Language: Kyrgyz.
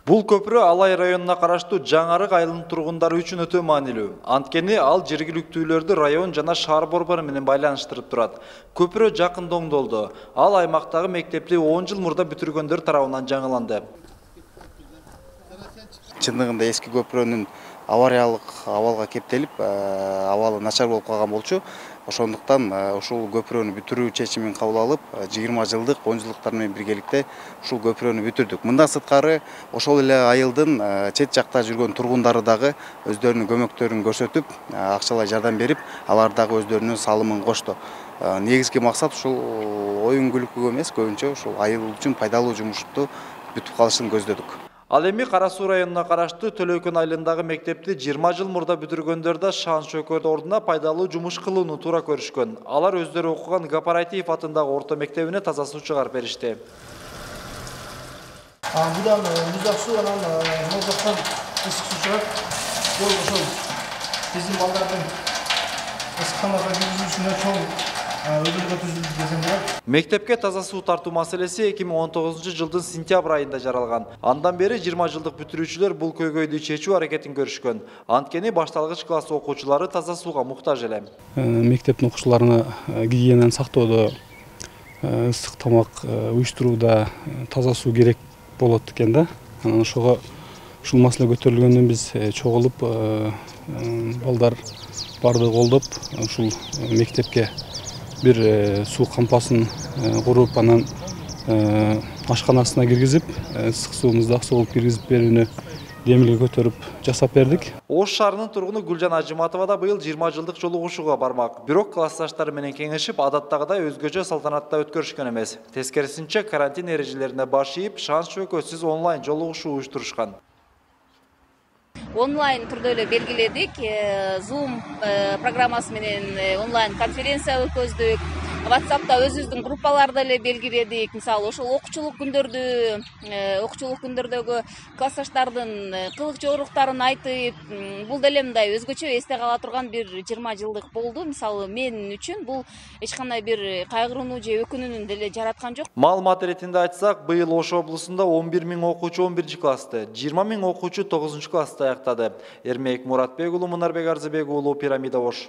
Бул көпүрө Алай районуна караштуу Жаңарык айылынын тургундары үчүн өтө маанилүү. Анткени ал жергиликтүүлөрдү район жана шаар борбору менен байланыштырып турат. Көпүрө жакында оңдолду. Ал аймактагы мектепти 10 жыл мурда бүтүргөндөр тарабынан жаңыланды. Чындыгында эски көпүрөнүн авариялык абалга кептелип, абалы начар болуп калган болчу. Ошондуктан ушул көпүрөнү бүтүрүү чечимин кабыл алып, 20 жылдык, 10 жылдыктар менен биргеликте ушул көпүрөнү бүтүрдүк. Мындан сырткары ошол эле айылдын чет жакта жүргөн тургундары дагы өздөрүнүн көмөктөрүн көрсөтүп, акчалай жардам берип, алар дагы өздөрүнүн салымын кошту. Негизги максат ушул оюн күлкүгө эмес, көбүнчө ушул айыл үчүн пайдалуу жумушту бүтүп калышын көздөдүк. Ал эми Кара Суу районуна караштуу Төлөйкөн айылындагы мектепти 20 жыл мурда бүтүргөндөр да шан шөкөт ордуна пайдалуу жумуш кылууну туура көрүшкөн. Алар өздөрү окуган Гапаратиев атындагы орто мектебине таза суу чыгарып беришти. Будан муздак суу анан муздактан ысык суу чыгат. Бул ошол биздин балдардын ысыкханага киргизүүсүнө чоң өбөлгө түзүлдү десем болот. Мектепке таза суу тартуу маселеси 2019 жылдын сентябрь айында жаралган. Андан бери 20 жылдык бүтүрүүчүлөр бул көйгөйдү чечүү аракетин көрүшкөн. Анткени башталгыч класс окуучулары таза сууга муктаж эле. Мектептин окуучуларына гигиенаны сактоодо, ысык тамак уюштурууда таза суу керек болот экен да. Анан ошого ушул маселе көтөрүлгөндөн биз чогулуп, балдар барды колдоп, ушул мектепке бир суу кампасын куруп, анан ашканасына киргизип, ысык суу, муздак суу киргизип берүүнү демилге көтөрүп жасап бердик. Ош шаарынын тургуну Гүлжан Ажыматова да быйыл 20 жылдык жолугушууга бармак. Бирок классташтары менен кеңешип, адаттагыдай өзгөчө салтанатта өткөрүшкөн эмес. Тескерисинче карантин эрежелерине баш ийип, шан шөкөтсүз онлайн жолугушуу уюштурушкан. Онлайн түрдө эле белгиледик. Zoom программасы менен онлайн конференция өткөздүк. WhatsApp'та өзүбүздүн группаларды эле белгиледик. Мисалы, ошол окуучулук күндөрдөгү классташтардын кылык жоруктарын айтып, бул деле мындай өзгөчө эсте кала турган бир 20 жылдык болду. Мисалы, мен үчүн бул эч кандай бир кайгырууну же өкүнүүнү деле жараткан жок. Маалымат иретинде айтсак, быйыл Ош облусунда 11 000 окуучу 11 классты, 20 000 окуучу 9 классты аяктады. Эрмек Муратбек уулу, Мунарбек Арзыбек уулу, Пирамида Ош.